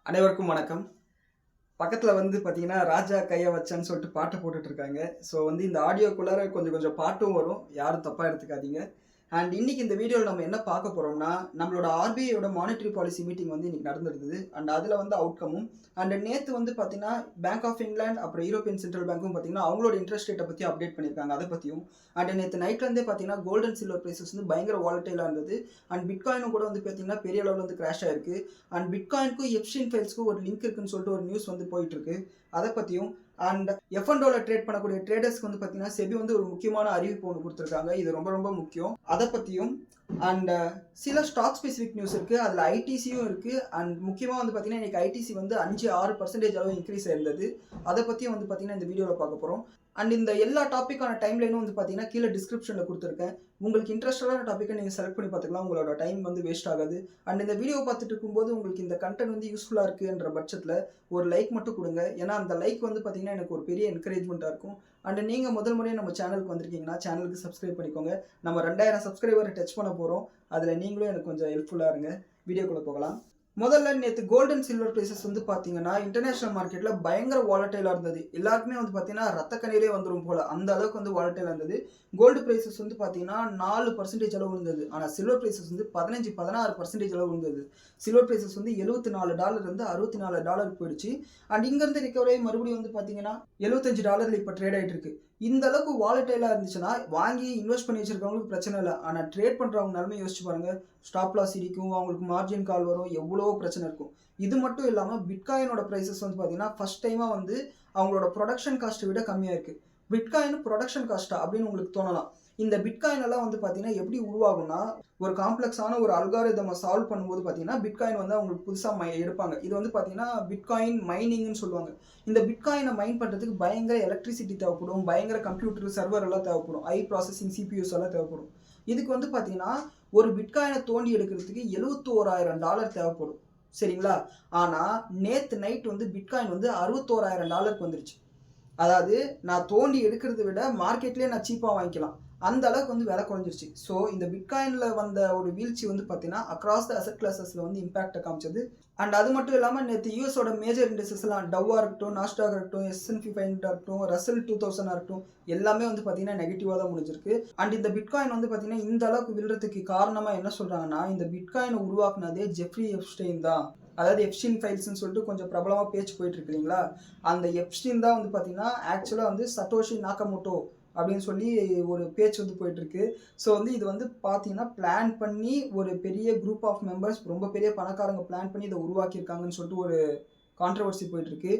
அனைவருக்கும் வணக்கம். பக்கத்துல பார்த்தீங்கன்னா, ராஜா கைய வச்சான்னு சொல்லிட்டு பாட்டு போட்டுட்டு இருக்காங்க. ஸோ இந்த ஆடியோக்குள்ளார கொஞ்சம் கொஞ்சம் பாட்டும் வரும். யாரும் தப்பா எடுத்துக்காதீங்க. அண்ட் இன்னைக்கு இந்த வீடியோல நம்ம என்ன பார்க்க போறோம்னா, நம்மளோட ஆர்பிஐயோட மானிட்டரி பாலிசி மீட்டிங் இன்னைக்கு நடந்திருந்தது. அண்ட் அதுல அவுட்கமும் அண்ட் நேத்து பார்த்தீங்கன்னா, பேங்க் ஆஃப் இங்கிலாந்து அப்புறம் யூரோப்பியன் சென்ட்ரல் பேங்க்கும் பார்த்தீங்கன்னா, அவங்களோட இன்ட்ரெஸ்ட் ரேட்ட பத்தி அப்டேட் பண்ணியிருக்காங்க. அத பத்தியும் அண்ட் நேத்து நைட்ல இருந்தே பார்த்தீங்கன்னா, கோல்ட் அண்ட் சில்வர் பிரைசஸ் பயங்கர வாலடைலா இருந்தது. அண்ட் பிட்காயினும் கூட பார்த்தீங்கன்னா, பெரிய அளவுல கிராஷ் ஆயிருக்கு. அண்ட் பிட்காயினுக்கும் எப்ஸ்டீன் ஃபைல்ஸ்க்கும் ஒரு லிங்க் இருக்குன்னு சொல்லிட்டு ஒரு நியூஸ் போயிட்டு இருக்கு. அத பத்தியும் அண்ட் F&Oல ட்ரேட் பண்ணக்கூடிய ட்ரேடர்ஸ்க்கு பார்த்தீங்கன்னா, செபி ஒரு முக்கியமான அறிவிப்பு ஒன்று கொடுத்துருக்காங்க. இது ரொம்ப ரொம்ப முக்கியம். அத பத்தியும் அண்ட் சில ஸ்டாக் ஸ்பெசிஃபிக் நியூஸ் இருக்கு. அதுல ஐடிசியும் இருக்கு. அண்ட் முக்கியமா பார்த்தீங்கன்னா, இன்னைக்கு ஐடிசி 5-6% அளவு இன்க்ரீஸ் ஆயிருந்தது. அதை பத்தியும் பார்த்தீங்கன்னா இந்த வீடியோல பார்க்க போறோம். அண்ட் இந்த எல்லா டாப்பிக்கான டைம் லைனும் பார்த்தீங்கன்னா கீழே டிஸ்கிரிப்ஷனில் கொடுத்துருக்கேன். உங்களுக்கு இன்ட்ரெஸ்டான டாப்பிக்கை நீங்கள் செலக்ட் பண்ணி பார்த்துக்கலாம். உங்களோட டைம் வேஸ்ட் ஆகாது. அண்ட் இந்த வீடியோ பார்த்துட்டு இருக்கும்போது உங்களுக்கு இந்த கண்டென்ட் யூஸ்ஃபுல்லாக இருக்குன்ற பட்சத்தில் ஒரு லைக் மட்டும் கொடுங்க. ஏன்னா அந்த லைக் பார்த்தீங்கன்னா எனக்கு ஒரு பெரிய என்கரேஜ்மெண்ட்டாக இருக்கும். அண்ட் நீங்கள் முதல் முறையாக நம்ம சேனலுக்கு வந்திருக்கீங்கன்னா சேனலுக்கு சப்ஸ்கிரைப் பண்ணிக்கோங்க. நம்ம 2000 சப்ஸ்கிரைபரை டச் பண்ண போகிறோம். அதில் நீங்களும் எனக்கு கொஞ்சம் ஹெல்ப்ஃபுல்லாக இருங்க. வீடியோக்குள்ளே போகலாம். முதல்ல நேற்று கோல்ட் அண்ட் சில்வர் பிரைசஸ் பார்த்தீங்கன்னா இன்டர்நேஷனல் மார்க்கெட்ல பயங்கர வாலடைலா இருந்தது. எல்லாருக்குமே பார்த்தீங்கன்னா ரத்த கண்ணீரே வந்துடும் போல அந்த அளவுக்கு வாலடைலா இருந்தது. கோல்டு பிரைசஸ் பார்த்தீங்கன்னா 4% அளவு இருந்தது. ஆனால் சில்வர் பிரைசஸ் 15-16% அளவு இருந்தது. சில்வர் பிரைசஸ் $74 இருந்து $64 போயிடுச்சு. அண்ட் இங்கிருந்து ரிகவர் ஆகி மறுபடியும் பார்த்தீங்கன்னா $75 இப்போ ட்ரேட் ஆகிட்டு இருக்கு. இந்த அளவுக்கு வாலடைலா இருந்துச்சுன்னா வாங்கி இன்வெஸ்ட் பண்ணி வச்சிருக்கவங்களுக்கு பிரச்சனை இல்லை. ஆனால் ட்ரேட் பண்றவங்க நிலைமை யோசிச்சு பாருங்க. ஸ்டாப் லாஸ் இடிக்கும், அவங்களுக்கு மார்ஜின் கால் வரும், எவ்வளோ பிரச்சனை இருக்கும். இது மட்டும் இல்லாமல் பிட்காயினோட ப்ரைஸஸ் பார்த்தீங்கன்னா ஃபர்ஸ்ட் டைமாக அவங்களோட ப்ரொடக்ஷன் காஸ்ட்டை விட கம்மியாக இருக்குது. பிட்காயின் ப்ரொடக்ஷன் காஸ்ட்டா அப்படின்னு உங்களுக்கு தோணலாம். இந்த பிட்காயின் எல்லாம் பார்த்தீங்கன்னா எப்படி உருவாகும்னா, ஒரு காம்ப்ளெக்ஸான ஒரு அல்காரிதமை சால்வ் பண்ணும்போது பார்த்தீங்கன்னா பிட்காயின் அவங்களுக்கு புதுசாக எடுப்பாங்க. இது பார்த்தீங்கன்னா பிட்காயின் மைனிங்னு சொல்லுவாங்க. இந்த பிட்காயினை மைன் பண்ணுறதுக்கு பயங்கர எலக்ட்ரிசிட்டி தேவைப்படும், பயங்கர கம்ப்யூட்டர் சர்வர் எல்லாம் தேவைப்படும், ஹை ப்ராசஸிங் சிபியூஸ் எல்லாம் தேவைப்படும். இதுக்கு பார்த்தீங்கன்னா ஒரு பிட்காயினை தோண்டி எடுக்கிறதுக்கு $71,000 தேவைப்படும். சரிங்களா? ஆனால் நேற்று நைட் பிட்காயின் $61,000 வந்துருச்சு. அதாவது நான் தோண்டி எடுக்கிறத விட மார்க்கெட்லேயே நான் சீப்பாக வாங்கிக்கலாம். அந்த அளவுக்கு விலை குறைஞ்சிருச்சு. ஸோ இந்த பிட்காயினில் வந்த ஒரு வீழ்ச்சி பார்த்தீங்கன்னா அக்ராஸ் த அசெட் கிளாஸஸில் இம்பாக்டை காமிச்சது. அண்ட் அது மட்டும் இல்லாமல் நேற்று யூஎஸோட மேஜர் இண்டஸ்ட்ரீஸ்லாம் டவ்வாக இருக்கட்டும், நாஸ்டாக இருக்கட்டும், S&P 500 இருக்கட்டும், ரசல் 2000 இருக்கட்டும், எல்லாமே பார்த்தீங்கன்னா நெகட்டிவாக தான் முடிஞ்சிருக்கு. அண்ட் இந்த பிட்காயின் பார்த்தீங்கன்னா இந்த அளவுக்கு விழுறதுக்கு காரணமாக என்ன சொல்கிறாங்கன்னா, இந்த பிட்காயினை உருவாக்குனதே ஜெஃப்ரி எப்ஸ்டெயின் தான். அதாவது எப்ஸ்டீன் ஃபைல்ஸ்ன்னு சொல்லிட்டு கொஞ்சம் பிரபலமாக பேச்சு போயிட்டு இருக்கு இல்லைங்களா? அந்த எப்ஸ்டீன் தான் பார்த்தீங்கன்னா ஆக்சுவலாக சட்டோஷி நாகமோட்டோ அப்படின்னு சொல்லி ஒரு பேச்சு போயிட்டு இருக்கு. ஸோ இது பார்த்தீங்கன்னா பிளான் பண்ணி ஒரு பெரிய குரூப் ஆஃப் மெம்பர்ஸ், ரொம்ப பெரிய பணக்காரங்க பிளான் பண்ணி இதை உருவாக்கியிருக்காங்கன்னு சொல்லிட்டு ஒரு கான்ட்ரவர்சி போயிட்டு இருக்கு.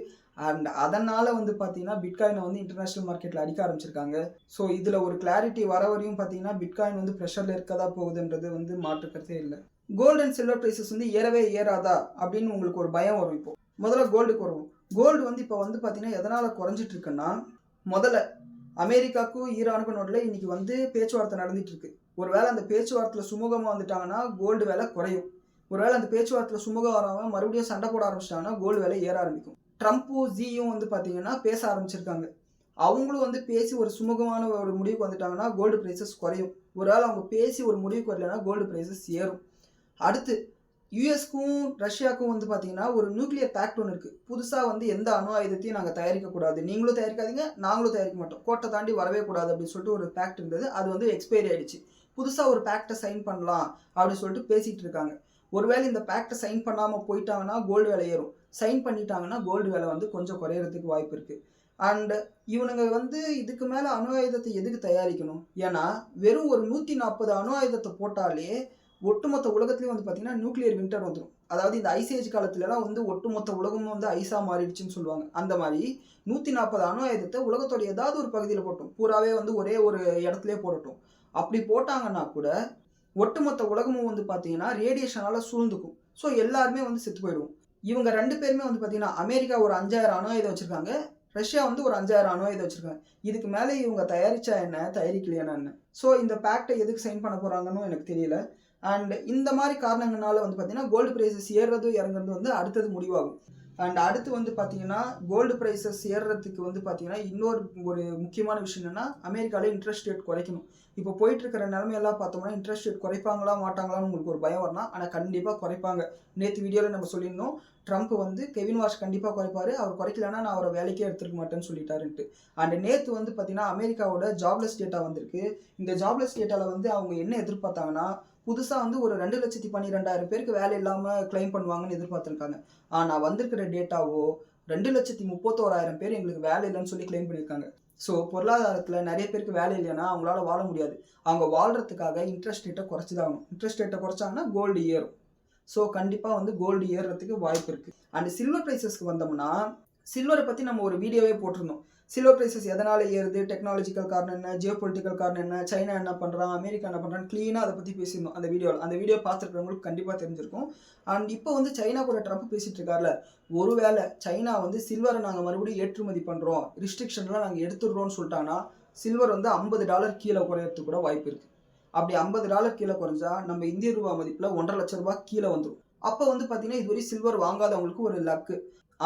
அண்ட் அதனால பார்த்தீங்கன்னா பிட்காயினை இன்டர்நேஷனல் மார்க்கெட்டில் அடிக்க ஆரம்பிச்சிருக்காங்க. ஸோ இதில் ஒரு கிளாரிட்டி வர வரையும் பார்த்தீங்கன்னா பிட்காயின் ப்ரெஷரில் இருக்கதா போகுதுன்றது மாற்றுக்கிறதே இல்லை. கோல்டு அண்ட் சில்வர் பிரைசஸ் ஏறவே ஏறாதா அப்படின்னு உங்களுக்கு ஒரு பயம் வரும். இப்போ முதல்ல கோல்டுக்கு வருவோம். கோல்டு இப்போ பார்த்தீங்கன்னா எதனால் குறைஞ்சிட்டு இருக்குன்னா, முதல்ல அமெரிக்காவுக்கும் ஈரானுக்கும் நடுவில் இன்னைக்கு பேச்சுவார்த்தை நடந்துட்டு இருக்கு. ஒருவேளை அந்த பேச்சுவார்த்தையில் சுமூகமாக வந்துட்டாங்கன்னா கோல்டு விலை குறையும். ஒருவேளை அந்த பேச்சுவார்த்தையில் சுமூகம் வராமல் மறுபடியும் சண்டை போட ஆரம்பிச்சிட்டாங்கன்னா கோல்டு விலை ஏற ஆரம்பிக்கும். ட்ரம்ப்பும் ஜியும் பார்த்தீங்கன்னா பேச ஆரம்பிச்சிருக்காங்க. அவங்களும் பேசி ஒரு சுமூகமான ஒரு முடிவுக்கு வந்துட்டாங்கன்னா கோல்டு பிரைசஸ் குறையும். ஒருவேளை அவங்க பேசி ஒரு முடிவுக்கு வரலைன்னா கோல்டு பிரைசஸ் ஏறும். அடுத்து யூஎஸ்க்கும் ரஷ்யாவுக்கும் பார்த்தீங்கன்னா ஒரு நியூக்ளியர் பேக்ட் ஒன்று இருக்குது. புதுசாக எந்த அணு ஆயுதத்தையும் நாங்கள் தயாரிக்கக்கூடாது, நீங்களும் தயாரிக்காதீங்க, நாங்களும் தயாரிக்க மாட்டோம், கோட்டை தாண்டி வரவே கூடாது அப்படின்னு சொல்லிட்டு ஒரு பேக்ட் இருந்தது. அது எக்ஸ்பைரி ஆயிடுச்சு. புதுசாக ஒரு பேக்டை சைன் பண்ணலாம் அப்படின்னு சொல்லிட்டு பேசிகிட்டு இருக்காங்க. ஒருவேளை இந்த பேக்டை சைன் பண்ணாமல் போயிட்டாங்கன்னா கோல்டு விலை ஏறும். சைன் பண்ணிட்டாங்கன்னா கோல்டு விலை கொஞ்சம் குறையிறதுக்கு வாய்ப்பு இருக்குது. அண்ட் இவனுங்க இதுக்கு மேலே அணு ஆயுதத்தை எதுக்கு தயாரிக்கணும்? ஏன்னா வெறும் ஒரு 140 அணு ஆயுதத்தை போட்டாலே ஒட்டுமொத்த உலகத்துலேயும் பார்த்தீங்கன்னா நியூக்ளியர் வின்டர் வந்துடும். அதாவது இந்த ஐசேஜ் காலத்துலலாம் ஒட்டுமொத்த உலகமும் ஐஸாக மாறிடுச்சுன்னு சொல்லுவாங்க. அந்த மாதிரி 140 அணு ஆயுதத்தை உலகத்தோட ஏதாவது ஒரு பகுதியில் போட்டோம், பூராவே ஒரே ஒரு இடத்துலேயே போடட்டும். அப்படி போட்டாங்கன்னா கூட ஒட்டுமொத்த உலகமும் பார்த்தீங்கன்னா ரேடியேஷனால் சூழ்ந்துக்கும். ஸோ எல்லாருமே செத்து போயிடுவோம். இவங்க 2 பேருமே பார்த்தீங்கன்னா அமெரிக்கா ஒரு 5000 அணு ஆயுதம் வச்சுருக்காங்க, ரஷ்யா ஒரு 5000 அணு ஆயுதம் வச்சுருக்காங்க. இதுக்கு மேலே இவங்க தயாரிச்சா என்ன, தயாரிக்கலையானா என்ன? ஸோ இந்த பேக்டை எதுக்கு சைன் பண்ண போகிறாங்கன்னு எனக்கு தெரியல. அண்ட் இந்த மாதிரி காரணங்களால பார்த்தீங்கன்னா கோல்டு ப்ரைஸஸ் ஏறுறதும் இறங்குறது அடுத்தது முடிவாகும். அண்ட் அடுத்து பார்த்தீங்கன்னா கோல்டு ப்ரைஸஸ் ஏறுறதுக்கு பார்த்தீங்கன்னா இன்னொரு ஒரு முக்கியமான விஷயம் என்னென்னா, அமெரிக்காவில் இன்ட்ரெஸ்ட் ரேட் குறைக்கணும். இப்போ போயிட்டு இருக்கிற நிலைமையெல்லாம் பார்த்தோம்னா இன்ட்ரெஸ்ட் ரேட் குறைப்பாங்களா மாட்டாங்களான்னு உங்களுக்கு ஒரு பயம் வரலாம். ஆனால் கண்டிப்பாக குறைப்பாங்க. நேற்று வீடியோவில் நம்ம சொல்லியிருந்தோம் ட்ரம்ப் வந்து கெவின் வாஷ் கண்டிப்பாக குறைப்பாரு, அவர் குறைக்கலன்னா நான் அவரை வேலைக்கே எடுத்துருக்க மாட்டேன்னு சொல்லிட்டாருன்ட்டு. அண்ட் நேற்று வந்து பார்த்தீங்கன்னா அமெரிக்காவோட ஜாப்லெஸ் டேட்டா வந்திருக்கு. இந்த ஜாப்லெஸ் டேட்டாவில் வந்து அவங்க என்ன எதிர்பார்த்தாங்கன்னா, புதுசாக வந்து ஒரு 2,12,000 பேருக்கு வேலை இல்லாமல் கிளைம் பண்ணுவாங்கன்னு எதிர்பார்த்துருக்காங்க. ஆனால் வந்திருக்கிற டேட்டாவோ 2,31,000 பேர் எங்களுக்கு வேலை இல்லைன்னு சொல்லி கிளைம் பண்ணியிருக்காங்க. ஸோ பொருளாதாரத்தில் நிறைய பேருக்கு வேலை இல்லைன்னா அவங்களால வாழ முடியாது. அவங்க வாழ்கிறதுக்காக இன்ட்ரெஸ்ட் ரேட்டை குறைச்சி தான் ஆகணும். இன்ட்ரெஸ்ட் ரேட்டை குறைச்சாங்கன்னா கோல்டு ஏறும். ஸோ கண்டிப்பாக வந்து கோல்டு ஏறுறதுக்கு வாய்ப்பு இருக்குது. அண்ட் சில்வர் ப்ரைஸஸ்க்கு வந்தோம்னா, சில்வரை பற்றி நம்ம ஒரு வீடியோவே போட்டிருந்தோம். சில்வர் ப்ரைஸஸ் எதனால் ஏறுது, டெக்னாலஜிக்கல் காரணம் என்ன, ஜியோ பொலிட்டிக்கல் காரணம் என்ன, சைனா என்ன பண்ணுறான், அமெரிக்கா என்ன பண்ணுறான்னு க்ளீனாக அதை பற்றி பேசியிருந்தோம் அந்த வீடியோவில். அந்த வீடியோ பார்த்துருக்கிறவங்களுக்கு கண்டிப்பாக தெரிஞ்சிருக்கும். அண்ட் இப்போ வந்து சைனா கூட ட்ரம்ப் பேசிகிட்டு இருக்கார்ல, ஒருவேளை சைனா வந்து சில்வரை நாங்கள் மறுபடியும் ஏற்றுமதி பண்ணுறோம், ரிஸ்ட்ரிக்ஷன்லாம் நாங்கள் எடுத்துடுறோம்னு சொல்லிட்டாங்கன்னா சில்வர் வந்து $50 கீழே குறையறதுக்கு கூட வாய்ப்பு இருக்குது. அப்படி $50 கீழே குறைஞ்சா நம்ம இந்திய ரூபா மதிப்பில் 1,50,000 ரூபாய் கீழே வந்துடும். அப்போ வந்து பார்த்தீங்கன்னா இதுவரை சில்வர் வாங்காதவங்களுக்கு ஒரு லக்கு.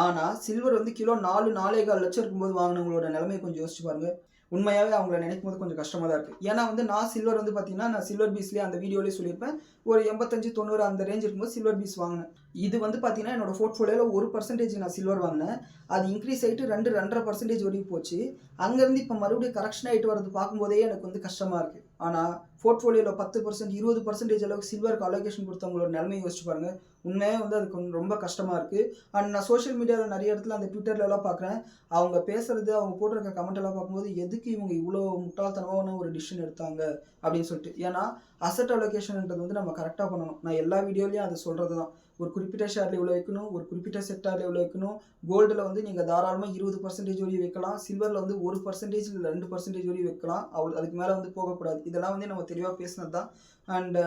ஆனால் சில்வர் வந்து கிலோ 4-4.25 லட்சம் இருக்கும்போது வாங்கினவங்களோட நிலைமையை கொஞ்சம் யோசிச்சு பாருங்க. உண்மையாகவே அவங்கள நினைக்கும் போது கொஞ்சம் கஷ்டமாக தான் இருக்குது. ஏன்னா வந்து நான் சில்வர் வந்து பார்த்தீங்கன்னா நான் சில்வர் பீஸ்லேயே அந்த வீடியோலேயே சொல்லியிருப்பேன், ஒரு 85-90 அந்த ரேஞ்ச் இருக்கும்போது சில்வர் பீஸ் வாங்கினேன். இது வந்து பார்த்தீங்கன்னா என்னோட போர்ட்ஃபோலியோவில் 1% நான் சில்வர் வாங்கினேன். அது இன்க்ரீஸ் ஆகிட்டு 2-2.5% வரைக்கும் போச்சு. அங்கேருந்து இப்போ மறுபடியும் கரெக்ஷன் ஆகிட்டு வரது பார்க்கும்போதே எனக்கு வந்து கஷ்டமாக இருக்குது. ஆனால் போர்ட்ஃபோலியோவில் 10% 20% அளவுக்கு சில்வருக்கு அலோகேஷன் கொடுத்தவங்களோட நிலைமையை யோசிச்சு பாருங்கள். உண்மையாக வந்து அது கொஞ்சம் ரொம்ப கஷ்டமாக இருக்குது. அண்ட் நான் சோஷியல் மீடியாவில் நிறைய இடத்துல அந்த ட்விட்டர்லலாம் பார்க்குறேன், அவங்க பேசுகிறது, அவங்க போட்டிருக்க கமெண்ட் எல்லாம் பார்க்கும்போது எதுக்கு இவங்க இவ்வளோ முட்டாள்தனமான ஒரு டிசிஷன் எடுத்தாங்க அப்படின்னு சொல்லிட்டு. ஏன்னா அசட் அலோகேஷன்ன்றது வந்து நம்ம கரெக்டாக பண்ணணும். நான் எல்லா வீடியோலையும் அதை சொல்கிறது தான். ஒரு குறிப்பிட்ட ஷேரில் இவ்வளோ வைக்கணும், ஒரு குறிப்பிட்ட செக்டாரில் இவ்வளோ வைக்கணும். கோல்டில் வந்து நீங்கள் தாராளமாக 20% வரையும் வைக்கலாம். சில்வரில் வந்து 1% இல்லை 2% வரையும் வைக்கலாம். அதுக்கு மேலே வந்து போகக்கூடாது. இதெல்லாம் வந்து நம்ம தெளிவாக பேசினது தான். அண்ட்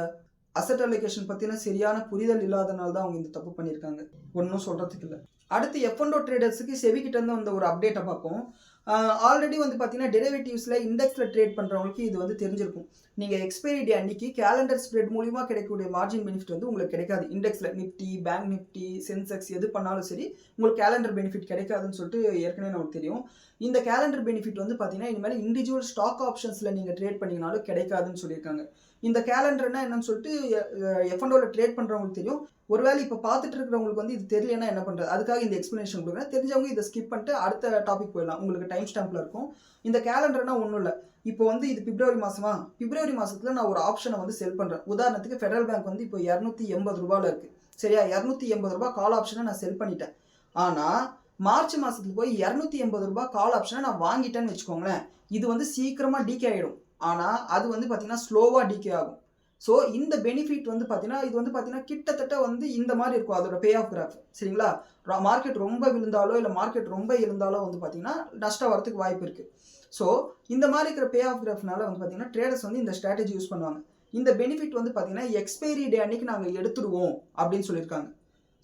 அசட் அலோகேஷன் பற்றின சரியான புரிதல் இல்லாதனால தான் அவங்க இந்த தப்பு பண்ணியிருக்காங்க. ஒன்றும் சொல்கிறதுக்கு இல்லை. அடுத்து F&O ட்ரேடர்ஸுக்கு செபிகிட்டேருந்து வந்த ஒரு அப்டேட்டை பார்ப்போம். ஆல்ரெடி வந்து பார்த்தீங்கன்னா டெரிவேட்டிவ்ஸில் இண்டெக்ஸில் ட்ரேட் பண்ணுறவங்களுக்கு இது வந்து தெரிஞ்சிருக்கும். நீங்கள் எக்ஸ்பைரி டே அன்னைக்கு கேலண்டர் ஸ்ப்ரெட் மூலிமா கிடைக்கக்கூடிய மார்ஜின் பெனிஃபிட் வந்து உங்களுக்கு கிடைக்காது. இண்டெக்ஸில் நிஃப்டி, பேங்க் நிஃப்டி, சென்செக்ஸ் எது பண்ணாலும் சரி உங்களுக்கு கேலண்டர் பெனிஃபிட் கிடைக்காதுன்னு சொல்லிட்டு ஏற்கனவே நமக்கு தெரியும். இந்த கேலண்டர் பெனிஃபிட் வந்து பார்த்தீங்கன்னா இனிமேல் இண்டிவிஜுவல் ஸ்டாக் ஆப்ஷன்ஸில் நீங்கள் ட்ரேட் பண்ணிங்கனாலும் கிடைக்காதுன்னு சொல்லியிருக்காங்க. இந்த கேலண்டர்னா என்னன்னு சொல்லிட்டு F&Oவில் ட்ரேட் பண்ணுறவங்களுக்கு தெரியும். ஒருவேளை இப்போ பார்த்துட்டு இருக்கிறவங்களுக்கு வந்து இது தெரியலன்னா என்ன பண்ணுறது, அதுக்காக இந்த எக்ஸ்ப்ளனேஷன் கொடுக்குறேன். தெரிஞ்சவங்க இதை ஸ்கிப் பண்ணிட்டு அடுத்த டாபிக் போயிடலாம். உங்களுக்கு டைம் ஸ்டாம்பில் இருக்கும். இந்த கேலண்டர்னா ஒன்றும் இல்லை. இப்போ வந்து இது பிப்ரவரி மாதமா, பிப்ரவரி மாதத்தில் நான் ஒரு ஆப்ஷனை வந்து செல் பண்ணுறேன். உதாரணத்துக்கு ஃபெடரல் பேங்க் வந்து இப்போ 280 ரூபாயில் இருக்குது. சரியா, 280 ரூபாய் கால் ஆப்ஷனை நான் செல் பண்ணிட்டேன். ஆனால் மார்ச் மாதத்துக்கு போய் 280 ரூபாய் கால் ஆப்ஷனை நான் வாங்கிட்டேன்னு வச்சுக்கோங்களேன். இது வந்து சீக்கிரமாக டீகே ஆகிடும். ஆனால் அது வந்து பார்த்தீங்கன்னா ஸ்லோவாக டீகே ஆகும். ஸோ இந்த பெனிஃபிட் வந்து பார்த்தீங்கன்னா இது வந்து பார்த்தீங்கன்னா கிட்டத்தட்ட வந்து இந்த மாதிரி இருக்கும் அதோட பே ஆஃப் கிராஃப். சரிங்களா, மார்க்கெட் ரொம்ப விழுந்தாலோ இல்லை மார்க்கெட் ரொம்ப எழுந்தாலோ வந்து பார்த்தீங்கன்னா நஷ்டம் வரதுக்கு வாய்ப்பு இருக்குது. ஸோ இந்த மாதிரி இருக்கிற பே ஆஃப் கிராஃப்னால வந்து பார்த்தீங்கன்னா ட்ரேடர்ஸ் வந்து இந்த ஸ்ட்ராட்டஜி யூஸ் பண்ணுவாங்க. இந்த பெனிஃபிட் வந்து பார்த்தீங்கன்னா எக்ஸ்பைரி டே அன்னைக்கு நாங்கள் எடுத்துடுவோம் அப்படின்னு சொல்லியிருக்காங்க.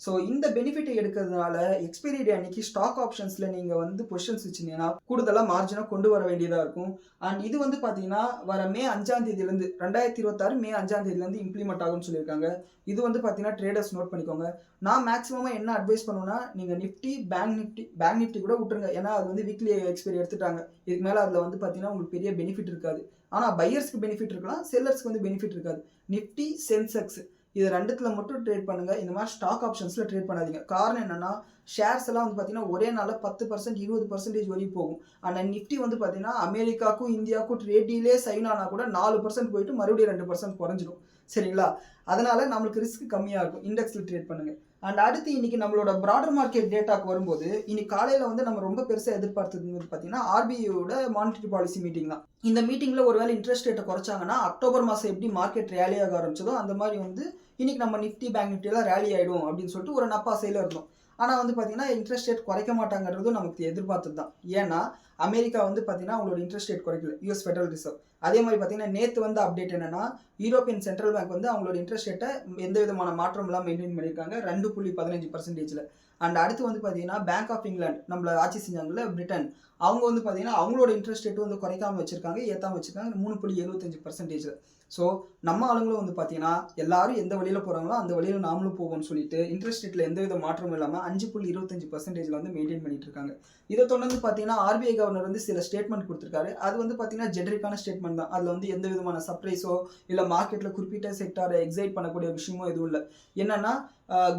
ஸோ இந்த பெனிஃபிட்டை எடுக்கிறதுனால எக்ஸ்பைரி டே அன்னைக்கு ஸ்டாக் ஆப்ஷன்ஸில் நீங்கள் வந்து பொசிஷன்ஸ் வச்சுருந்தீங்கன்னா கூடுதலாக மார்ஜினாக கொண்டு வர வேண்டியதாக இருக்கும். அண்ட் இது வந்து பார்த்தீங்கன்னா வர மே 5ஆம் தேதியிலேருந்து 2026 மே 5ஆம் தேதியிலேருந்து இம்ப்ளிமெண்ட் ஆகும்னு சொல்லியிருக்காங்க. இது வந்து பார்த்தீங்கன்னா ட்ரேடர்ஸ் நோட் பண்ணிக்கோங்க. நான் மேக்ஸிமமாக என்ன அட்வைஸ் பண்ணுவேன்னா, நீங்கள் நிஃப்டி, பேங்க் நிஃப்டி கூட விட்டுருங்க. ஏன்னா அது வந்து வீக்லி எக்ஸ்பைரி எடுத்துட்டாங்க. இதுக்கு மேலே அதில் வந்து பார்த்தீங்கன்னா உங்களுக்கு பெரிய பெனிஃபிட் இருக்காது. ஆனால் பையர்ஸ்க்கு பெனிஃபிட் இருக்கலாம், செல்லர்ஸ்க்கு வந்து பெனிஃபிட் இருக்காது. நிஃப்டி, சென்செக்ஸ் இது ரெண்டுத்துல மட்டும் ட்ரேட் பண்ணுங்க. இந்த மாதிரி ஸ்டாக் ஆப்ஷன்ஸ்ல ட்ரேட் பண்ணாதீங்க. காரணம் என்னன்னா ஷேர்ஸ் எல்லாம் வந்து பார்த்தீங்கன்னா ஒரே நாளில் 10% 20% வரையும் போகும். ஆனால் நிஃப்டி வந்து பார்த்தீங்கன்னா அமெரிக்காவுக்கும் இந்தியாவுக்கும் ட்ரேட் டீலே சைன் ஆனால் கூட 4% போயிட்டு மறுபடியும் 2% குறைஞ்சிடும். சரிங்களா, அதனால நம்மளுக்கு ரிஸ்க் கம்மியாக இருக்கும். இண்டெக்ஸில் ட்ரேட் பண்ணுங்க. அண்ட் அடுத்து இன்னைக்கு நம்மளோட ப்ராடர் மார்க்கெட் டேட்டாக்கு வரும்போது இன்னைக்கு காலையில் வந்து நம்ம ரொம்ப பெருசாக எதிர்பார்த்தது வந்து பார்த்தீங்கன்னா ஆர்பிஐயோட மானிட்டரி பாலிசி மீட்டிங் தான். இந்த மீட்டிங்கில் ஒருவேளை இன்ட்ரெஸ்ட் ரேட்டை குறைச்சாங்கன்னா அக்டோபர் மாதம் எப்படி மார்க்கெட் ரேலி ஆக ஆரம்பிச்சதோ அந்த மாதிரி வந்து இன்னைக்கு நம்ம நிஃப்டி, பேங்க் நிஃப்டியெல்லாம் ரேலி ஆகிடும் அப்படின்னு சொல்லிட்டு ஒரு நப்பாசையில் இருந்தோம். ஆனால் வந்து பார்த்தீங்கன்னா இன்ட்ரெஸ்ட் ரேட் குறைக்க மாட்டாங்கிறதும் நமக்கு எதிர்பார்த்தது தான். ஏன்னா அமெரிக்கா வந்து பார்த்தீங்கன்னா அவங்களோட இன்ட்ரெஸ்ட் ரேட் குறைக்கல, யூஎஸ் ஃபெடரல் ரிசர்வ். அதே மாதிரி பார்த்தீங்கன்னா நேற்று வந்து அப்டேட் என்னன்னா யூரோப்பியன் சென்ட்ரல் பேங்க் வந்து அவங்களோட இன்ட்ரெஸ்ட் ரேட்டை எந்த விதமான மாற்றம் எல்லாம் மெயின்டைன் பண்ணியிருக்காங்க 2.15%. அண்ட் அடுத்து வந்து பார்த்தீங்கன்னா பேங்க் ஆஃப் இங்கிலாந்து நம்மள ஆட்சி செஞ்சாங்கல்ல பிரிட்டன், அவங்க வந்து பார்த்தீங்கன்னா அவங்களோட இன்ட்ரெஸ்ட் ரேட்டு வந்து குறைக்காம வச்சிருக்காங்க, ஏற்றாம வச்சிருக்காங்க 3.75%. ஸோ நம்ம ஆளுங்களும் வந்து பார்த்தீங்கன்னா எல்லாரும் எந்த வழியில் போகிறாங்களோ அந்த வழியில் நாமளும் போவோம்னு சொல்லிட்டு இன்ட்ரெஸ்ட் ரேட்டில் எந்தவித மாற்றமும் இல்லாமல் 5.25% வந்து மெயின்டைன் பண்ணிட்டு இருக்காங்க. இதை தொடர்ந்து பார்த்தீங்கன்னா ஆர்பிஐ கவர்னர் வந்து சில ஸ்டேட்மெண்ட் கொடுத்துருக்காரு. அது வந்து பார்த்தீங்கன்னா ஜெனரிக்கான ஸ்டேட்மெண்ட் தான். அதில் வந்து எந்த விதமான சர்ப்ரைஸோ இல்லை மார்க்கெட்டில் குறிப்பிட்ட செக்டாரை எக்ஸைட் பண்ணக்கூடிய விஷயமோ எதுவும் இல்லை. என்னன்னா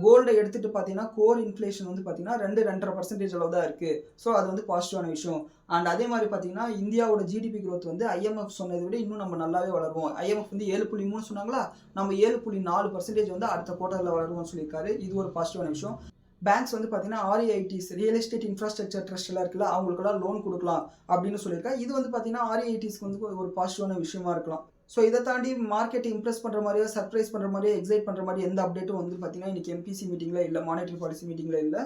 கோல்டை எடுத்துகிட்டு பார்த்தீங்கன்னா கோர் இன்ஃப்ளேஷன் வந்து பார்த்தீங்கன்னா 2-2.5% அளவு தான் இருக்குது. ஸோ அது வந்து பாசிட்டிவான விஷயம். அண்ட் அதே மாதிரி பார்த்தீங்கன்னா இந்தியாவோட ஜிடிபி growth வந்து ஐஎம்எஃப் சொன்னதை விட இன்னும் நம்ம நல்லாவே வளருவோம். ஐஎம்எஃப் வந்து 7.3 சொன்னாங்களா, நம்ம 7.4% வந்து அடுத்த குவார்ட்டரில் வளருவோம்னு சொல்லியிருக்காரு. இது ஒரு பாசிட்டிவான விஷயம். பேங்க்ஸ் வந்து பார்த்தீங்கன்னா ஆர்இஐடிஸ் ரியல் எஸ்டேட் இன்ஃப்ராஸ்ட்ரக்சர் ட்ரஸ்ட் எல்லாம் இருக்குல்ல, அவங்களுக்கெல்லாம் லோன் கொடுக்கலாம் அப்படின்னு சொல்லியிருக்காங்க. இது வந்து பார்த்தீங்கன்னா ஆர்இஐடிஸ்க்கு வந்து ஒரு பாசிட்டிவான விஷயமா இருக்கலாம். ஸோ இதை தாண்டி மார்க்கெட்டை இம்ப்ரெஸ் பண்ணுற மாதிரியோ சர்ப்ரைஸ் பண்ணுற மாதிரியோ எக்ஸைட் பண்ணுற மாதிரி எந்த அப்டேட்டும் வந்து பார்த்தீங்கன்னா இன்றைக்கி எம்பிசி மீட்டிங்கில் இல்லை, மானிட்டரி பாலிசி மீட்டிங்கில் இல்லை.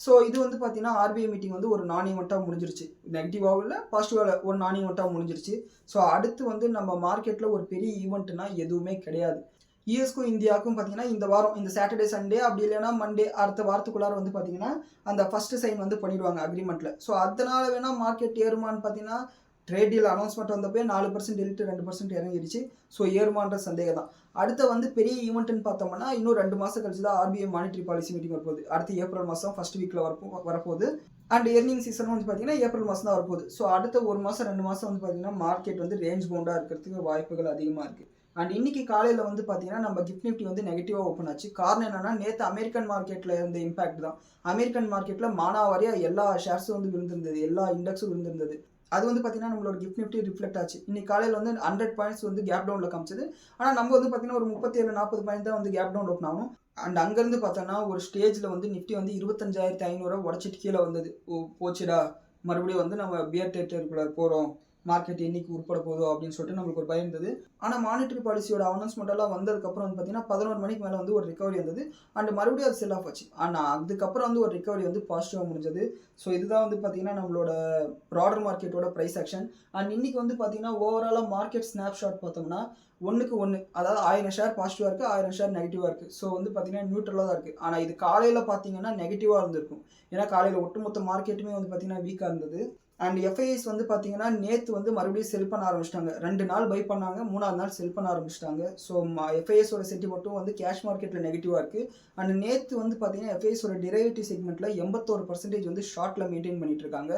ஸோ இது வந்து பார்த்தீங்கன்னா ஆர்பிஐ மீட்டிங் வந்து ஒரு நான் ஈவெண்ட்டாக முடிஞ்சிருச்சு. நெகட்டிவாகவும் இல்லை பாசிட்டிவாக ஒரு நான் ஈவெண்ட்டாக முடிஞ்சிருச்சு. ஸோ அடுத்து வந்து நம்ம மார்க்கெட்டில் ஒரு பெரிய ஈவெண்ட்னா எதுவுமே கிடையாது. யூஎஸ்க்கும் இந்தியாவுக்கும் பார்த்தீங்கன்னா இந்த வாரம் இந்த சாட்டர்டே சண்டே அப்படி இல்லைன்னா மண்டே அடுத்த வாரத்துக்குள்ளார வந்து பார்த்தீங்கன்னா அந்த ஃபஸ்ட்டு சைன் வந்து பண்ணிடுவாங்க அக்ரிமெண்ட்டில். ஸோ அதனால வேணால் மார்க்கெட் ஏறுமான்னு பார்த்தீங்கன்னா ட்ரேட் டீல் அனௌன்ஸ்மெண்ட் வந்தப்போ 4% ஏறிட்டு 2% இறங்கிடுச்சு. ஸோ ஏறுமான்ற சந்தேகம் தான். அடுத்த வந்து பெரிய ஈவெண்ட்டுன்னு பார்த்தோம்னா இன்னும் 2 மாதம் கழிச்சு தான் ஆர்பிஐ மானிட்டரி பாலிசி மீட்டிங் வரப்போகுது. அடுத்து ஏப்ரல் மாதம் ஃபர்ஸ்ட் வீக்கில் வரப்போகுது. அண்ட் எர்னிங் சீசனும் வந்து பார்த்தீங்கன்னா ஏப்ரல் மாதம் தான் வரப்போகுது. ஸோ அடுத்த 1 மாதம் 2 மாதம் வந்து பார்த்தீங்கன்னா மார்க்கெட் வந்து ரேஞ்ச் பவுண்டாக இருக்கிறதுக்கு வாய்ப்புகள் அதிகமாக இருக்குது. அண்ட் இன்னைக்கு காலையில் வந்து பார்த்தீங்கன்னா நம்ம கிஃப்ட் நிஃப்டி வந்து நெகட்டிவாக ஓப்பன் ஆச்சு. காரணம் என்னன்னா நேற்று அமெரிக்கன் மார்க்கெட்டில் இருந்த இம்பாக்ட் தான். அமெரிக்கன் மார்க்கெட்டில் மானாவாரியாக எல்லா ஷேர்ஸும் வந்து விழுந்திருந்தது, எல்லா இண்டெக்ஸும் விழுந்திருந்தது. அது வந்து பார்த்தீங்கன்னா நம்மளோட கிஃப்ட் நிஃப்டி ரிஃப்ளெக்ட் ஆச்சு. இன்னைக்கு காலையில் வந்து 100 பாயிண்ட்ஸ் வந்து கேப் டவுனில் காமிச்சது. ஆனால் நம்ம வந்து பார்த்தீங்கன்னா ஒரு 37-40 பாயிண்ட் தான் வந்து கேப் டவுன் ஓப்பன் ஆகும். அண்ட் அங்கேருந்து பார்த்தோன்னா ஒரு ஸ்டேஜில் வந்து நிஃப்டி வந்து 25,500 உடச்சிட்டு கீழே வந்தது. போச்சுடா, மறுபடியும் வந்து நம்ம பியர் டெரிட்டரிக்குள்ளே போகிறோம், மார்க்கெட் என்னைக்கு உட்பட போதோ அப்படின்னு சொல்லிட்டு நம்மளுக்கு ஒரு பயம் இருந்தது. ஆனால் மானிட்டரி பாலிசியோட அனௌன்ஸ்மெண்ட் எல்லாம் வந்ததுக்கப்புறம் வந்து பார்த்தீங்கன்னா 11 மணிக்கு மேலே வந்து ஒரு ரிகவரி வந்தது. அண்ட் மறுபடியும் அது செல் ஆஃப் ஆச்சு. ஆனால் அதுக்கப்புறம் வந்து ஒரு ரிகவரி வந்து பாசிட்டிவாக முடிஞ்சது. ஸோ இதுதான் வந்து பார்த்தீங்கன்னா நம்மளோட ப்ராடர் மார்க்கெட்டோட ப்ரைஸ் ஆக்ஷன். அண்ட் இன்னைக்கு வந்து பார்த்தீங்கன்னா ஓவராலாக மார்க்கெட் ஸ்னாப்ஷாட் பார்த்தோம்னா 1-1, அதாவது 1000 ஷேர் பாசிட்டிவாக இருக்குது, 1000 ஷேர் நெகட்டிவாக இருக்குது. ஸோ வந்து பார்த்தீங்கன்னா நியூட்ரலாக தான் இருக்குது. ஆனால் இது காலையில் பார்த்தீங்கன்னா நெகட்டிவாக இருந்திருக்கும். ஏன்னா காலையில் ஒட்டுமொத்த மார்க்கெட்டுமே வந்து பார்த்தீங்கன்னா வீக்காக இருந்தது. அண்ட் எஃப்ஐஎஸ் வந்து பார்த்தீங்கன்னா நேற்று வந்து மறுபடியும் செல் பண்ண ஆரம்பிச்சிட்டாங்க. 2 நாள் பை பண்ணாங்க, 3ஆவது நாள் செல் பண்ண ஆரம்பிச்சிட்டாங்க. ஸோ எஃப்ஐஎஸோட சென்டிமெண்ட்டும் வந்து கேஷ் மார்க்கெட்டில் நெகட்டிவாக இருக்குது. அண்ட் நேற்று வந்து பார்த்தீங்கன்னா எஃப்ஐஎஸோட டெரிவேட்டிவ் செக்மெண்ட்டில் 81% வந்து ஷார்ட்டில் மெயின்டைன் பண்ணிட்டு இருக்காங்க.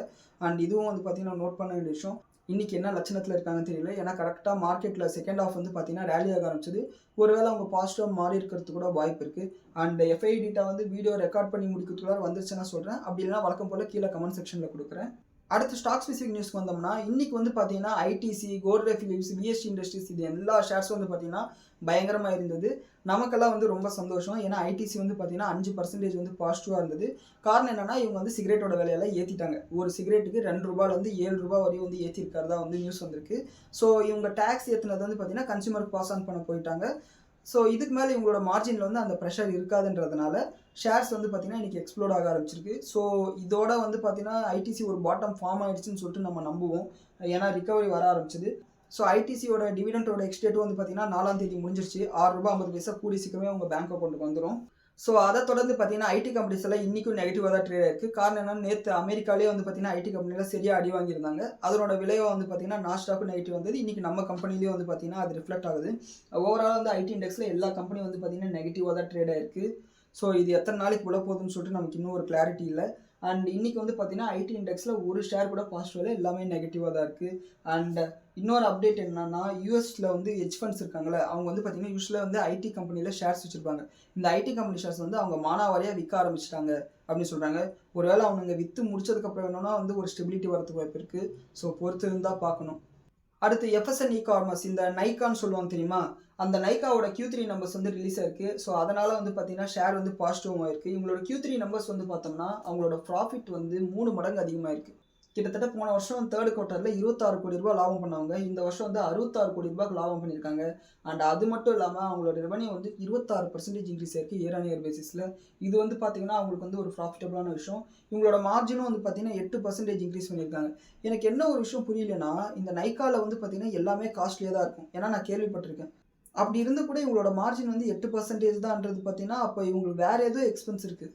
அண்ட் இதுவும் வந்து பார்த்தீங்கன்னா நோட் பண்ண வேண்டிய விஷயம். இன்றைக்கி என்ன லட்சணத்தில் இருக்காங்கன்னு தெரியல. ஏன்னா கரெக்டாக மார்க்கெட்டில் செகண்ட் ஆஃப் வந்து பார்த்தீங்கன்னா ரேலி ஆக ஆரம்பிச்சது. ஒருவேளை அவங்க பாசிட்டிவாக மாறி இருக்கிறது கூட வாய்ப்பு இருக்குது. அண்ட் எஃப்ஐ டீட்டா வந்து வீடியோ ரெக்கார்ட் பண்ணி முடிக்கிறதுக்குள்ளார வந்துருச்சுன்னா சொல்கிறேன். அப்படி இல்லைனா வழக்கம் போல் கீழே கமெண்ட் செக்ஷனில் கொடுக்குறேன். அடுத்து ஸ்டாக் ஸ்பெசிஃபிக் நியூஸ்க்கு வந்தோம்னா இன்னைக்கு வந்து பார்த்தீங்கன்னா ஐடிசி, கோர்டே ஃபிலிப்ஸ், விஎஸ்டி இண்டஸ்ட்ரீஸ் இது எல்லா ஷேர்ஸும் வந்து பார்த்தீங்கன்னா பயங்கரமாக இருந்தது. நமக்கெல்லாம் வந்து ரொம்ப சந்தோஷம். ஏன்னா ஐடிசி வந்து பார்த்தீங்கன்னா 5% வந்து பாசிட்டிவாக இருந்தது. காரணம் என்னன்னா இவங்க வந்து சிகரெட்டோட விலையெல்லாம் ஏற்றிட்டாங்க. ஒரு சிகரெட்டுக்கு ₹2 7 வரையும் வந்து ஏற்றிருக்கிறதா வந்து நியூஸ் வந்திருக்கு. ஸோ இவங்க டேக்ஸ் ஏற்றினது வந்து பார்த்தீங்கன்னா கன்சியூமருக்கு பாஸ் ஆன் பண்ண போயிட்டாங்க. ஸோ இதுக்கு மேலே இவங்களோட மார்ஜினில் வந்து அந்த ப்ரெஷர் இருக்காதுன்றதுனால ஷேர்ஸ் வந்து பார்த்தீங்கன்னா இன்றைக்கி எக்ஸ்ப்ளோர்ட் ஆக ஆரம்பிச்சிருக்கு. ஸோ இதோட வந்து பார்த்தீங்கன்னா ஐடிசி ஒரு பாட்டம் ஃபார்ம் ஆகிடுச்சுன்னு சொல்லிட்டு நம்ம நம்புவோம். ஏன்னா ரிகவரி வர ஆரம்பிச்சிது. ஸோ ஐடிசியோட டிவிடெண்டோட எக்ஸ்டேட்டும் வந்து பார்த்தீங்கன்னா 4ஆம் தேதி முடிஞ்சிருச்சு. ₹6.50 கூடி சீக்கிரமே உங்கள் பேங்க் அக்கௌண்ட்டுக்கு வந்துடும். ஸோ அதை தொடர்ந்து பார்த்தீங்கன்னா ஐடி கம்பெனிஸ் எல்லாம் இன்றைக்கும் நெகட்டிவாக தான் ட்ரேட் ஆயிருக்கு. காரணம் என்னன்னா நேற்று அமெரிக்காலே வந்து பார்த்தீங்கன்னா ஐடி கம்பெனியில் சரியாக அடி வாங்கியிருந்தாங்க. அதனோட விலையை வந்து பார்த்தீங்கன்னா நாஸ்டாக்கும் நெகட்டிவ் வந்தது. இன்றைக்கி நம்ம கம்பெனிலேயே வந்து பார்த்தீங்கன்னா அது ரிஃப்ளெக்ட் ஆகுது. ஓவரால் வந்து ஐடி இண்டெக்ஸில் எல்லா கம்பெனியும் வந்து பார்த்தீங்கன்னா நெகட்டிவாக தான் ட்ரேட் ஆயிருக்கு. ஸோ இது எத்தனை நாளைக்கு விட போகுதுன்னு சொல்லிட்டு நமக்கு இன்னும் ஒரு கிளாரிட்டி இல்லை. அண்ட் இன்றைக்கி வந்து பார்த்தீங்கன்னா ஐடி இண்டெக்ஸில் ஒரு ஷேர் கூட பாசிட்டிவாக எல்லாமே நெகட்டிவாக தான் இருக்குது. அண்ட் இன்னொரு அப்டேட் என்னன்னா யூஎஸில் வந்து ஹெட்ஜ் ஃபண்ட்ஸ் இருக்காங்களே, அவங்க வந்து பார்த்தீங்கன்னா யூஸ்வலாக வந்து ஐடி கம்பெனியில் ஷேர்ஸ் வச்சுருப்பாங்க. இந்த ஐடி கம்பெனி ஷேர்ஸ் வந்து அவங்க மானாவாரியாக விற்க ஆரம்பிச்சிட்டாங்க அப்படின்னு சொல்கிறாங்க. ஒருவேளை அவங்க விற்று முடிச்சதுக்கப்புறம் என்னன்னா வந்து ஒரு ஸ்டெபிலிட்டி வரதுக்கு வாய்ப்பு இருக்குது. ஸோ பொறுத்து இருந்தால் பார்க்கணும். அடுத்து எஃப்எஸ்என் இ-காமர்ஸ், இந்த நைக்கான்னு சொல்லுவாங்க தெரியுமா, அந்த நைக்காவோட Q3 நம்பர்ஸ் வந்து ரிலீஸ் ஆயிருக்கு. ஸோ அதனால் வந்து பார்த்தீங்கன்னா ஷேர் வந்து பாசிட்டிவாக இருக்குது. இவங்களோட Q3 நம்பர்ஸ் வந்து பார்த்தோம்னா அவங்களோட ப்ராஃபிட் வந்து 3 மடங்கு அதிகமாக இருக்குது. கிட்டத்தட்ட போன வருஷம் 3rd குவார்ட்டரில் ₹26 கோடி லாபம் பண்ணாங்க. இந்த வருஷம் வந்து ₹66 கோடி லாபம் பண்ணியிருக்காங்க. அண்ட் அது மட்டும் இல்லாமல் அவங்களோட ரெவன்யூ வந்து 26% இன்க்ரீஸ் ஆயிருக்கு இயர் ஆன் இயர் பேசிஸில். இது வந்து பார்த்தீங்கன்னா அவங்களுக்கு வந்து ஒரு ப்ராஃபிட்டபிளான விஷயம். இவங்களோட மார்ஜினும் வந்து பார்த்தீங்கன்னா 8% இன்க்ரீஸ் பண்ணியிருக்காங்க. எனக்கு என்ன ஒரு விஷயம் புரியலன்னா, இந்த நைக்காவில் வந்து பார்த்தீங்கன்னா எல்லாமே காஸ்ட்லியாக தான் இருக்கும். ஏன்னா நான் கேள்விப்பட்டிருக்கேன். அப்படி இருந்து கூட இவங்களோட மார்ஜின் வந்து 8% தான்ன்றது பார்த்தீங்கன்னா அப்போ இவங்களுக்கு வேறு ஏதோ எக்ஸ்பென்ஸ் இருக்குது.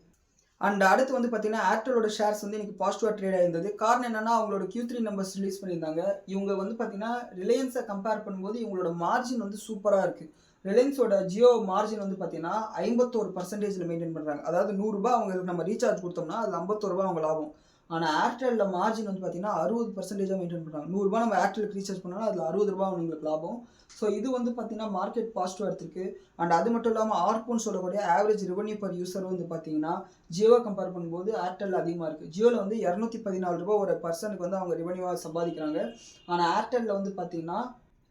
அண்ட் அடுத்து வந்து பார்த்தீங்கன்னா ஏர்டெலோட ஷேர்ஸ் வந்து இன்றைக்கி பாசிட்டிவாக ட்ரேட் ஆயிருந்தது. காரணம் என்னன்னா அவங்களோட Q3 நம்பர்ஸ் ரிலீஸ் பண்ணியிருந்தாங்க. இவங்க வந்து பார்த்தீங்கன்னா ரிலையன்ஸை கம்பேர் பண்ணும்போது இவங்களோட மார்ஜின் வந்து சூப்பராக இருக்குது. ரிலையன்ஸோட ஜியோ மார்ஜின் வந்து பார்த்தீங்கன்னா 51% மெயின்டைன் பண்ணுறாங்க. அதாவது ₹100 அவங்களுக்கு நம்ம ரீசார்ஜ் கொடுத்தோம்னா அதில் ₹51 அவங்க லாபம். ஆனால் ஏர்டெல்லில் மார்ஜின் வந்து பார்த்தீங்கன்னா 60% மெயின்டைன் பண்ணுறாங்க. 100 நம்ம ஏர்டெலுக்கு ரீசார்ஜ் பண்ணாலும் அதில் ரூ. 60 உங்களுக்கு லாபம். ஸோ இது வந்து பார்த்தீங்கன்னா மார்க்கெட் பாசிட்டிவாக எடுத்திருக்கு. அண்ட் அது மட்டும் இல்லாமல் ஆர்புன்னு சொல்லக்கூடிய ஆவரேஜ் ரெவன்யூ பர் யூசர் வந்து பார்த்தீங்கன்னா ஜியோவை கம்பேர் பண்ணும்போது ஏர்டெல் அதிகமாக இருக்குது. ஜியோவில் வந்து ரூ. 214 ஒரு பர்சனுக்கு வந்து அவங்க ரெவன்யூவாக சம்பாதிக்கிறாங்க. ஆனால் ஏர்டெல்லில் வந்து பார்த்தீங்கன்னா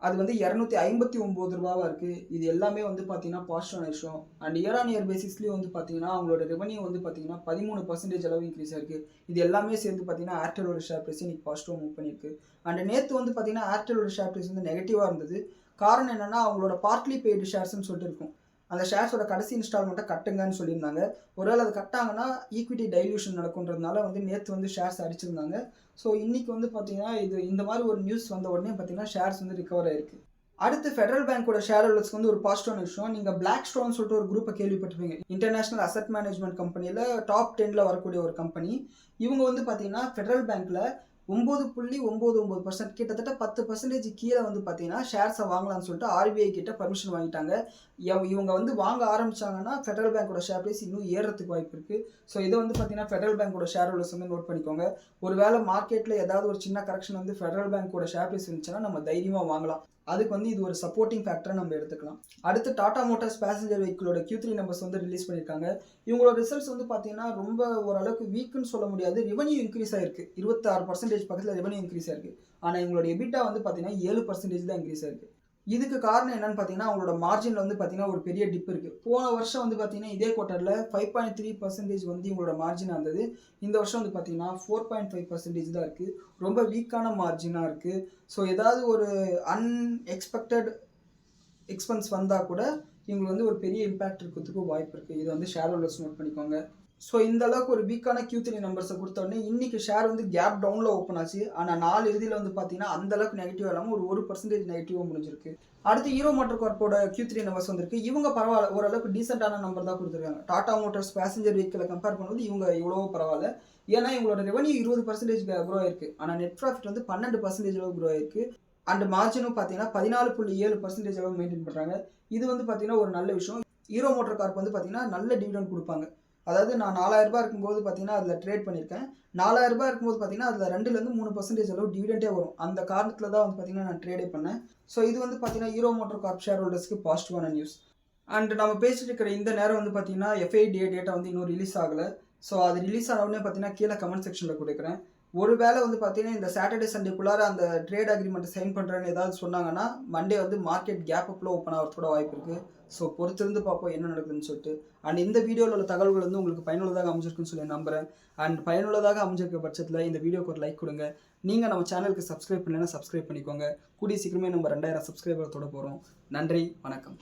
அது வந்து ரூ. 259 இருக்குது. இது எல்லாமே வந்து பார்த்தீங்கன்னா பாசிட்டிவான விஷயம். அண்ட் இயர் ஆன் இயர் பேசிஸ்லேயும் வந்து பார்த்தீங்கன்னா அவங்களோட ரெவன்யூ வந்து பார்த்தீங்கன்னா 13% அளவு இன்க்ரீஸ் ஆயிருக்கு. இது எல்லாமே சேர்ந்து பார்த்தீங்கன்னா ஏர்டெலோட ஷேர் ப்ரைஸ் இன்னைக்கு பாசிட்டிவாக மூவ் பண்ணியிருக்கு. அண்ட் நேற்று வந்து பார்த்தீங்கன்னா ஏர்டெலோட ஷேர் ப்ரைஸ் வந்து நெகட்டிவாக இருந்தது. காரணம் என்னென்னா அவங்களோட பார்ட்லி பெய்டு ஷேர்ஸ்ன்னு சொல்லிட்டு இருக்கும். அந்த ஷேர்ஸோட கடைசி இன்ஸ்டால்மெண்ட்டை கட்டுங்கன்னு சொல்லியிருந்தாங்க. ஒருவேளை அது கட்டாங்கன்னா ஈக்விட்டி டைல்யூஷன் நடக்குன்றதுனால வந்து நேற்று வந்து ஷேர்ஸ் அடிச்சிருந்தாங்க. ஸோ இன்றைக்கி வந்து பார்த்தீங்கன்னா இந்த மாதிரி ஒரு நியூஸ் வந்த உடனே பார்த்தீங்கன்னா ஷேர்ஸ் வந்து ரிகவர் ஆயிருக்கு. அடுத்து ஃபெடரல் பேங்கோட ஷேர் ஹோல்டர்ஸ்க்கு வந்து ஒரு பாசிட்டிவான விஷயம். நீங்கள் பிளாக் ஸ்டோன் சொல்லிட்டு ஒரு குரூப்பை கேள்விப்பட்டிருப்பீங்க. இன்டர்நேஷனல் அசெட் மேனேஜ்மெண்ட் கம்பெனியில் டாப் 10ல் வரக்கூடிய ஒரு கம்பெனி. இவங்க வந்து பார்த்தீங்கன்னா ஃபெடரல் பேங்க்கில் 9.99% கிட்டத்தட்ட 10% கீழே வந்து பார்த்தீங்கன்னா ஷேர்ஸை வாங்கலாம்னு சொல்லிட்டு ஆர்பிஐ கிட்ட பர்மிஷன் வாங்கிட்டாங்க. இவங்க வந்து வாங்க ஆரம்பிச்சாங்கன்னா ஃபெடரல் பேங்கோட ஷேர் ப்ரைஸ் இன்னும் ஏறதுக்கு வாய்ப்பு இருக்குது. ஸோ இதை வந்து பார்த்தீங்கன்னா ஃபெடரல் பேங்கோட ஷேர் ஹோல்டர்ஸ் வந்து நோட் பண்ணிக்கோங்க. ஒருவேளை மார்க்கெட்டில் ஏதாவது ஒரு சின்ன கரெக்ஷன் வந்து ஃபெடரல் பேங்கோட ஷேர் ப்ரைஸ் இருந்துச்சுன்னா நம்ம தைரியமாக வாங்கலாம். அதுக்கு வந்து இது ஒரு சப்போர்ட்டிங் ஃபேக்டரை நம்ம எடுத்துக்கலாம். அடுத்து டாடா மோட்டார்ஸ் பேசஞ்சர் வெஹிக்கிளோட Q3 நம்பர்ஸ் வந்து ரிலீஸ் பண்ணியிருக்காங்க. இவங்களோட ரிசல்ட்ஸ் வந்து பார்த்தீங்கன்னா ரொம்ப ஓரளவுக்கு வீக்குன்னு சொல்ல முடியாது. ரெவன்யூ இன்க்ரீஸ் ஆயிருக்கு. 26% பக்கத்தில் ரெவன்யூ இன்க்ரீஸ் ஆயிருக்கு. ஆனால் இவங்களோட எபிட்டா வந்து பார்த்தீங்கன்னா 7% தான் இன்க்ரீஸ் ஆயிருக்கு. இதுக்கு காரணம் என்னன்னு பார்த்தீங்கன்னா அவங்களோட மார்ஜினில் வந்து பார்த்தீங்கன்னா ஒரு பெரிய டிப் இருக்குது. போன வருஷம் வந்து பார்த்தீங்கன்னா இதே குவார்ட்டரில் 5.3% வந்து இவங்களோட மார்ஜினாக இருந்தது. இந்த வருஷம் வந்து பார்த்தீங்கன்னா 4.5% தான் இருக்குது. ரொம்ப வீக்கான மார்ஜினாக இருக்குது. ஸோ ஏதாவது ஒரு அன்எக்ஸ்பெக்டட் எக்ஸ்பென்ஸ் வந்தால் கூட இவங்களுக்கு வந்து ஒரு பெரிய இம்பேக்ட் இருக்கிறதுக்கு வாய்ப்பு இருக்குது. இது வந்து ஷேர் ஹோல்டர்ஸ் நோட் பண்ணிக்கோங்க. ஸோ இந்த அளவுக்கு ஒரு வீக்கான Q3 நம்பர்ஸை கொடுத்தோடனே இன்னைக்கு ஷேர் வந்து கேப் டவுனில் ஓப்பன் ஆச்சு. ஆனால் நாலு இறுதியில் வந்து பார்த்தீங்கன்னா அந்த அளவுக்கு நெகட்டிவ் இல்லாமல் ஒரு 1% நெகட்டிவாக முடிஞ்சிருக்கு. அடுத்து ஹீரோ மோட்டார் கார்ப்போட Q3 நம்பர்ஸ் வந்திருக்கு. இவங்க பரவாயில்ல, ஓரளவுக்கு டீசெண்டான நம்பர் தான் கொடுத்துருக்காங்க. டாடா மோட்டார்ஸ் பேசஞ்சர் வெஹிக்கிளை கம்பேர் பண்ணும்போது இவங்க எவ்வளவோ பரவாயில்ல. ஏன்னா இவங்களோட ரெவன்யூ 20% க்ரோ ஆயிருக்கு. ஆனால் நெட் ப்ராஃபிட் வந்து 12% அளவு க்ரோ ஆயிருக்கு. அண்ட் மார்ஜினும் பார்த்தீங்கன்னா 14.7% அளவு மெயின்டைன் பண்ணுறாங்க. இது வந்து பார்த்தீங்கன்னா ஒரு நல்ல விஷயம். ஹீரோ மோட்டார் கார்ப் வந்து பார்த்தீங்கன்னா நல்ல டிவிடெண்ட் கொடுப்பாங்க. அதாவது நான் 4000 ரூபாய் இருக்கும்போது பார்த்தீங்கன்னா அதில் ட்ரேட் பண்ணியிருக்கேன். 4000 ரூபாய் இருக்கும்போது பார்த்தீங்கன்னா அதில் 2லேருந்து 3% அளவு டிவிடெண்டே வரும். அந்த காரணத்தில் தான் வந்து பார்த்தீங்கன்னா நான் ட்ரேடே பண்ணேன். ஸோ இது வந்து பார்த்தீங்கன்னா ஹீரோ மோட்டார் கார்ப் ஷேர் ஹோல்டர்ஸ்க்கு பாசிட்டிவான நியூஸ். அண்ட் நம்ம பேசிட்டு இருக்கிற இந்த நேரம் வந்து பார்த்தீங்கன்னா FIDA டேட்டா வந்து இன்னும் ரிலீஸ் ஆகலை. ஸோ அது ரிலீஸ் ஆன உடனே பார்த்தீங்கன்னா கீழே கமெண்ட் செக்ஷனில் கொடுக்குறேன். ஒருவேளை வந்து பார்த்தீங்கன்னா இந்த சாட்டர்டே சண்டேக்குள்ளார அந்த ட்ரேட் அக்ரிமெண்ட் சைன் பண்ணுறேன்னு ஏதாவது சொன்னாங்கன்னா மண்டே வந்து மார்க்கெட் கேப் அப்பில் ஓப்பன் ஆகிறது கூட வாய்ப்பு இருக்குது. ஸோ பொறுத்திருந்து பார்ப்போம் என்ன நடக்குதுன்னு சொல்லிட்டு. அண்ட் இந்த வீடியோவில் உள்ள தகவல்கள் வந்து உங்களுக்கு பயனுள்ளதாக அமைஞ்சிருக்குன்னு சொல்லி நம்புகிறேன். அண்ட் பயனுள்ளதாக அமைஞ்சிருக்க பட்சத்தில் இந்த வீடியோக்கு ஒரு லைக் கொடுங்க. நீங்கள் நம்ம சேனலுக்கு சப்ஸ்கிரைப் பண்ணலைன்னா சப்ஸ்கிரைப் பண்ணிக்கோங்க. கூடிய சீக்கிரமே நம்ம 2000 சப்ஸ்கிரைபர் தொட போகிறோம். நன்றி, வணக்கம்.